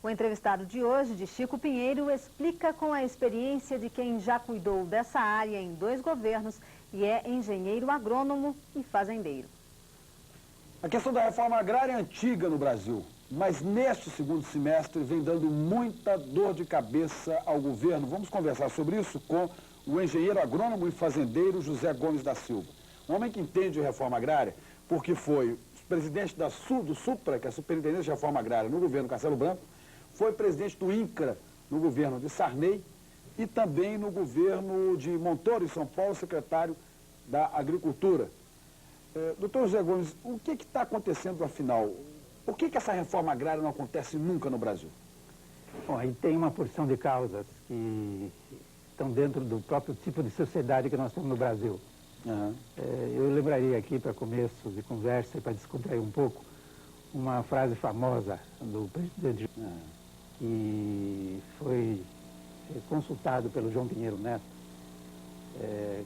O entrevistado de hoje, de Chico Pinheiro, explica com a experiência de quem já cuidou dessa área em 2 governos e é engenheiro agrônomo e fazendeiro. A questão da reforma agrária é antiga no Brasil, mas neste segundo semestre vem dando muita dor de cabeça ao governo. Vamos conversar sobre isso com o engenheiro agrônomo e fazendeiro José Gomes da Silva. Um homem que entende de reforma agrária porque foi presidente do SUPRA, que é a Superintendência de Reforma Agrária, no governo Castelo Branco, foi presidente do INCRA no governo de Sarney e também no governo de Montoro, em São Paulo, secretário da Agricultura. Doutor José Gomes, o que está acontecendo afinal? Por que essa reforma agrária não acontece nunca no Brasil? Bom, aí tem uma porção de causas que estão dentro do próprio tipo de sociedade que nós temos no Brasil. Eu lembraria aqui, para começo de conversa e para descontrair um pouco, uma frase famosa do presidente que foi consultado pelo João Pinheiro Neto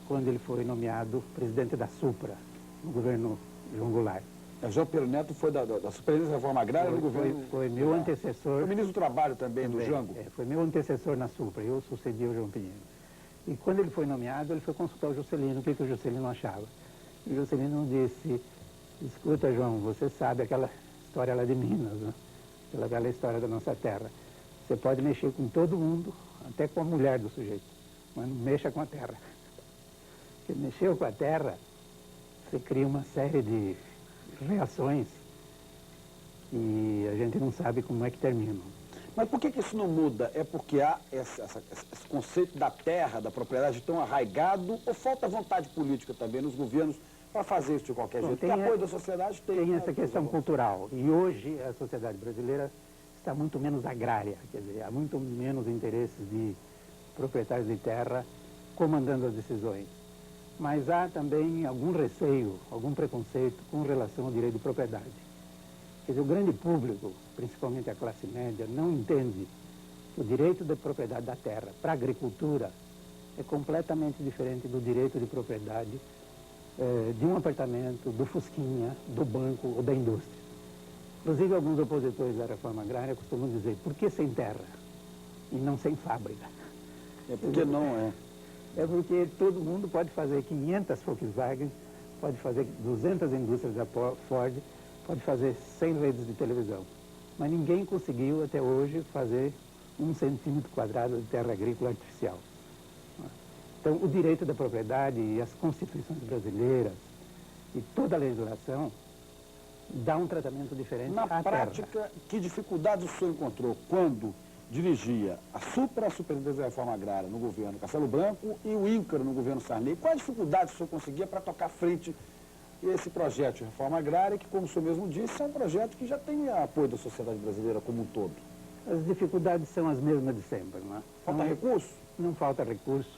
quando ele foi nomeado presidente da SUPRA, no governo João Goulart. João Pinheiro Neto foi da Superintendência da Reforma Agrária no governo... Foi meu antecessor... Foi ministro do Trabalho também, do Jango. Foi meu antecessor na SUPRA, eu sucedi o João Pinheiro. E quando ele foi nomeado, ele foi consultar o Juscelino, o que o Juscelino achava. E o Juscelino disse, escuta, João, você sabe aquela história lá de Minas, né? Aquela velha história da nossa terra. Você pode mexer com todo mundo, até com a mulher do sujeito, mas não mexa com a terra. Porque mexeu com a terra, você cria uma série de reações e a gente não sabe como é que terminam. Mas por que isso não muda? É porque há esse conceito da terra, da propriedade tão arraigado, ou falta vontade política também nos governos para fazer isso de qualquer jeito? Porque apoio da sociedade tem... Tem essa questão cultural. E hoje a sociedade brasileira está muito menos agrária, quer dizer, há muito menos interesses de proprietários de terra comandando as decisões. Mas há também algum receio, algum preconceito com relação ao direito de propriedade. Quer dizer, o grande público, principalmente a classe média, não entende que o direito de propriedade da terra para a agricultura é completamente diferente do direito de propriedade de um apartamento, do fusquinha, do banco ou da indústria. Inclusive, alguns opositores da reforma agrária costumam dizer, por que sem terra e não sem fábrica? É porque não é. É porque todo mundo pode fazer 500 Volkswagen, pode fazer 200 indústrias da Ford, pode fazer 100 redes de televisão. Mas ninguém conseguiu até hoje fazer 1 centímetro quadrado de terra agrícola artificial. Então, o direito da propriedade e as constituições brasileiras e toda a legislação dá um tratamento diferente à terra. Na prática, que dificuldades o senhor encontrou quando dirigia a SUPRA, a Superintendência da Reforma Agrária, no governo Castelo Branco, e o INCRA, no governo Sarney? Quais dificuldades o senhor conseguia para tocar frente esse projeto de reforma agrária, que, como o senhor mesmo disse, é um projeto que já tem apoio da sociedade brasileira como um todo? As dificuldades são as mesmas de sempre, não é? Falta recursos? Não falta recursos.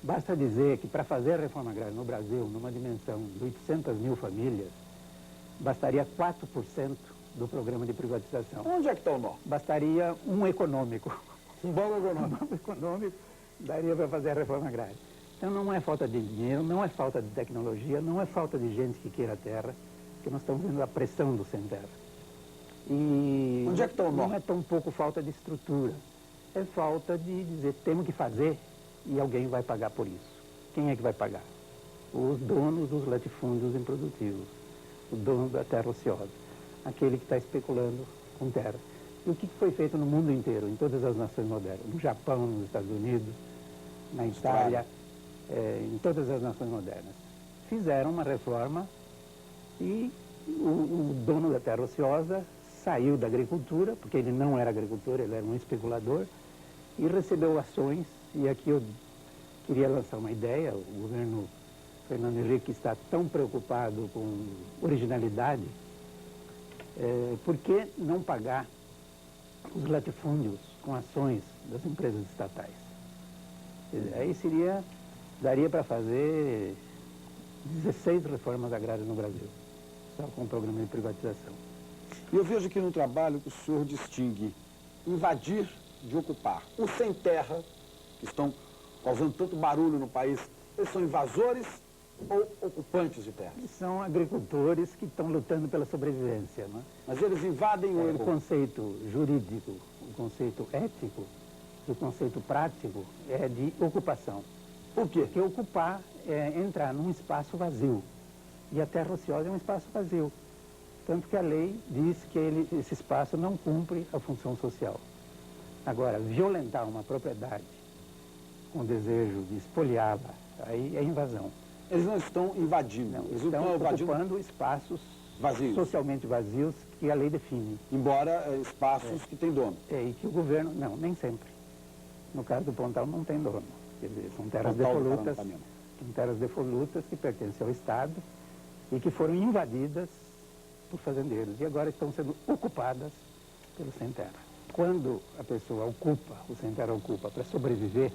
Basta dizer que para fazer a reforma agrária no Brasil, numa dimensão de 800 mil famílias, bastaria 4% do programa de privatização. Onde é que está o nó? Bastaria um econômico. Um banco econômico. Um banco econômico daria para fazer a reforma agrária. Então não é falta de dinheiro, não é falta de tecnologia, não é falta de gente que queira a terra, porque nós estamos vendo a pressão do sem terra. E onde é que está o nó? Não é tão pouco falta de estrutura, é falta de dizer, temos que fazer e alguém vai pagar por isso. Quem é que vai pagar? Os donos dos latifúndios improdutivos, o dono da terra ociosa, aquele que está especulando com terra. E o que foi feito no mundo inteiro, em todas as nações modernas, no Japão, nos Estados Unidos, na Itália, em todas as nações modernas. Fizeram uma reforma e o dono da terra ociosa saiu da agricultura, porque ele não era agricultor, ele era um especulador, e recebeu ações, e aqui eu queria lançar uma ideia, o governo Fernando Henrique está tão preocupado com originalidade, por que não pagar os latifúndios com ações das empresas estatais? Aí daria para fazer 16 reformas agrárias no Brasil, só com o programa de privatização. E eu vejo aqui no trabalho que o senhor distingue invadir de ocupar. Os sem terra, que estão causando tanto barulho no país, eles são invasores ou ocupantes de terras? São agricultores que estão lutando pela sobrevivência, né? Mas eles invadem o O conceito jurídico, o conceito ético, o conceito prático é de ocupação. Por quê? Porque ocupar é entrar num espaço vazio. E a terra ociosa é um espaço vazio. Tanto que a lei diz que esse espaço não cumpre a função social. Agora, violentar uma propriedade com o desejo de espoliá-la, aí é invasão. Eles não estão invadindo. Não, Eles estão invadindo ocupando espaços vazios. socialmente vazios que a lei define. Embora espaços que têm dono. E que o governo... Não, nem sempre. No caso do Pontal não tem dono. Quer dizer, são terras Pontal do devolutas, Paranapanema. são terras devolutas que pertencem ao Estado e que foram invadidas por fazendeiros e agora estão sendo ocupadas pelo sem terra. Quando a pessoa ocupa, o sem terra ocupa para sobreviver,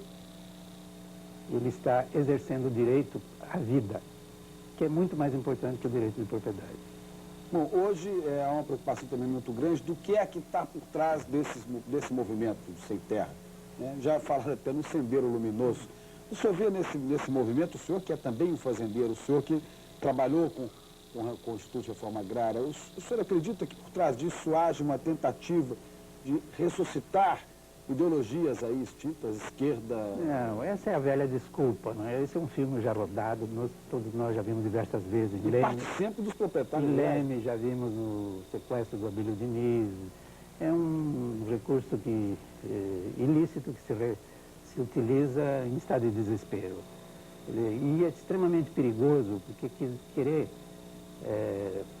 ele está exercendo o direito à vida, que é muito mais importante que o direito de propriedade. Bom, hoje há uma preocupação também muito grande do que é que está por trás desse movimento do sem terra. Né? Já falaram até no Sendeiro Luminoso. O senhor vê nesse movimento, o senhor que é também um fazendeiro, o senhor que trabalhou com o Instituto de Reforma Agrária, o senhor acredita que por trás disso haja uma tentativa de ressuscitar ideologias aí extintas, esquerda? Não, essa é a velha desculpa, não é? Esse é um filme já rodado, todos nós já vimos diversas vezes. E parte sempre dos proprietários. Em Leme, já vimos no sequestro do Abílio Diniz. É um recurso ilícito que se utiliza em estado de desespero. E é extremamente perigoso, porque querer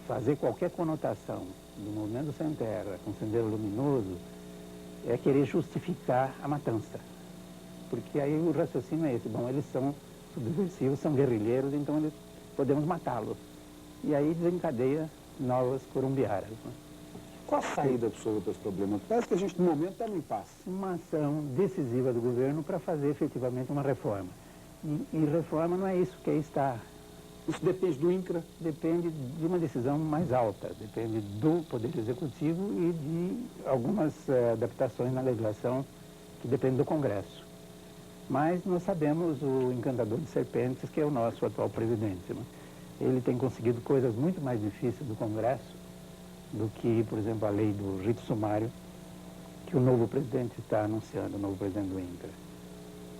fazer qualquer conotação do movimento sem terra com Sendeiro Luminoso é querer justificar a matança. Porque aí o raciocínio é esse: bom, eles são subversivos, são guerrilheiros, então podemos matá-los. E aí desencadeia novas corumbiaras. Né? Qual a saída possível para esse problema? Parece que a gente, no momento, está no impasse. Uma ação decisiva do governo para fazer efetivamente uma reforma. E reforma não é isso que está. Isso depende do INCRA? Depende de uma decisão mais alta, depende do Poder Executivo e de algumas adaptações na legislação que dependem do Congresso. Mas nós sabemos o encantador de serpentes, que é o nosso atual presidente. Né? Ele tem conseguido coisas muito mais difíceis do Congresso do que, por exemplo, a lei do rito sumário, que o novo presidente está anunciando, o novo presidente do INCRA.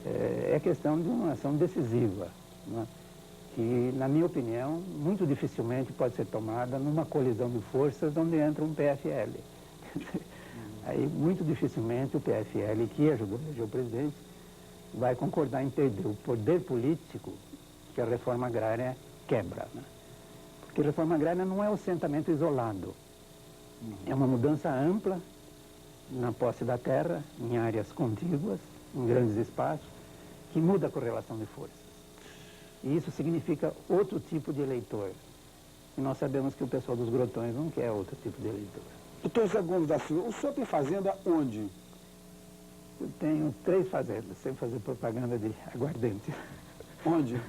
É questão de uma ação decisiva, né? Que, na minha opinião, muito dificilmente pode ser tomada numa colisão de forças onde entra um PFL. Aí, muito dificilmente, o PFL, que ajudou a eleger o presidente, vai concordar em perder o poder político que a reforma agrária quebra. Né? Porque a reforma agrária não é um assentamento isolado. É uma mudança ampla na posse da terra, em áreas contíguas, em grandes espaços, que muda a correlação de forças. E isso significa outro tipo de eleitor. E nós sabemos que o pessoal dos grotões não quer outro tipo de eleitor. Doutor José Gomes da Silva, o senhor tem fazenda onde? Eu tenho 3 fazendas, sem fazer propaganda de aguardente. Onde?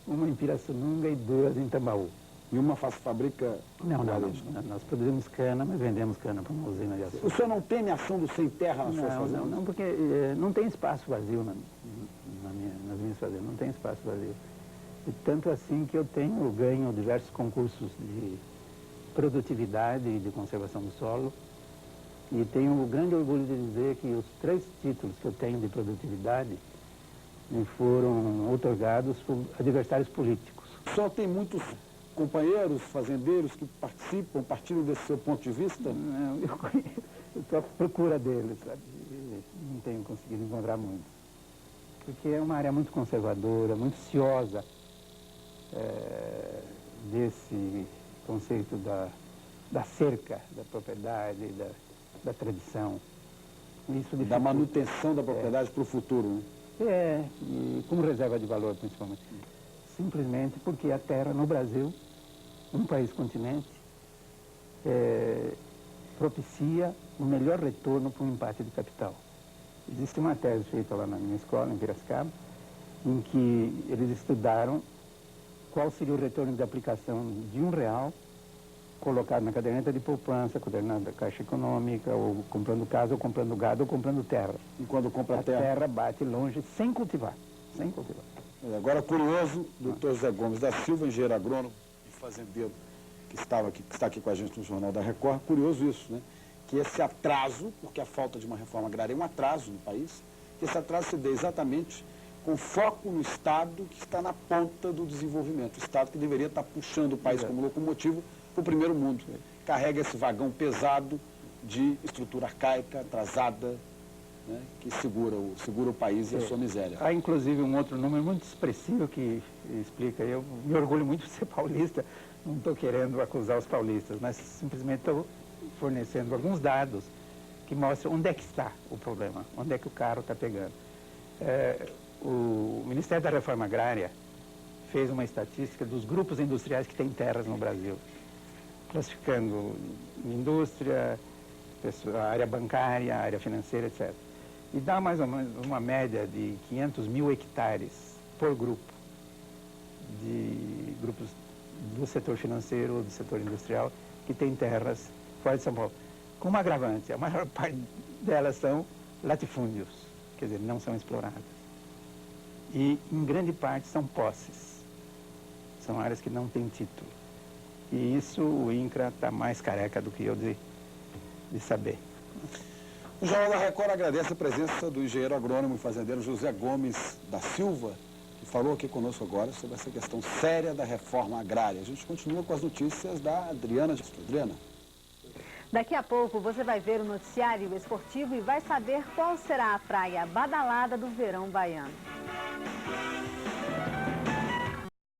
Uma em Pirassununga e 2 em Tambaú. E uma fabrica... Não. Nós produzimos cana, mas vendemos cana para uma usina de açúcar. O senhor não teme ação do sem terra nas suas fazendas? Não, porque não tem espaço vazio nas minhas fazendas, não tem espaço vazio. E tanto assim que eu tenho ganho diversos concursos de produtividade e de conservação do solo. E tenho o grande orgulho de dizer que os 3 títulos que eu tenho de produtividade me foram outorgados por adversários políticos. O senhor tem muitos companheiros, fazendeiros que partilham desse seu ponto de vista? Não, eu estou à procura deles, sabe? Não tenho conseguido encontrar muitos. Porque é uma área muito conservadora, muito ciosa desse conceito da cerca, da propriedade, da tradição. Isso da manutenção da propriedade para o futuro, né? E como reserva de valor, principalmente. Simplesmente porque a terra no Brasil, um país continente, propicia o melhor retorno para um empate de capital. Existe uma tese feita lá na minha escola, em Piracicaba, em que eles estudaram qual seria o retorno de aplicação de R$1 colocado na caderneta de poupança, caderneta da Caixa Econômica, ou comprando casa, ou comprando gado, ou comprando terra. E quando compra a terra bate longe sem cultivar. Agora, curioso, doutor José Gomes da Silva, engenheiro agrônomo e fazendeiro, que está aqui com a gente no Jornal da Record, curioso isso, né? Que esse atraso, porque a falta de uma reforma agrária é um atraso no país, que esse atraso se dê exatamente com foco no Estado que está na ponta do desenvolvimento, o Estado que deveria estar puxando o país como locomotivo para o primeiro mundo. Carrega esse vagão pesado de estrutura arcaica, atrasada, né, que segura o país e a sua miséria. Há inclusive um outro número muito expressivo que explica, eu me orgulho muito de ser paulista, não estou querendo acusar os paulistas, mas simplesmente estou fornecendo alguns dados que mostram onde é que está o problema, onde é que o carro está pegando. O Ministério da Reforma Agrária fez uma estatística dos grupos industriais que têm terras no Brasil, classificando indústria, a área bancária, a área financeira, etc. E dá mais ou menos uma média de 500 mil hectares por grupo, de grupos do setor financeiro ou do setor industrial, que tem terras fora de São Paulo. Com uma agravante, a maior parte delas são latifúndios, quer dizer, não são exploradas. E, em grande parte, são posses. São áreas que não têm título. E isso o INCRA está mais careca do que eu de saber. O Jornal da Record agradece a presença do engenheiro agrônomo e fazendeiro José Gomes da Silva, que falou aqui conosco agora sobre essa questão séria da reforma agrária. A gente continua com as notícias da Adriana. Adriana. Daqui a pouco você vai ver o noticiário esportivo e vai saber qual será a praia badalada do verão baiano.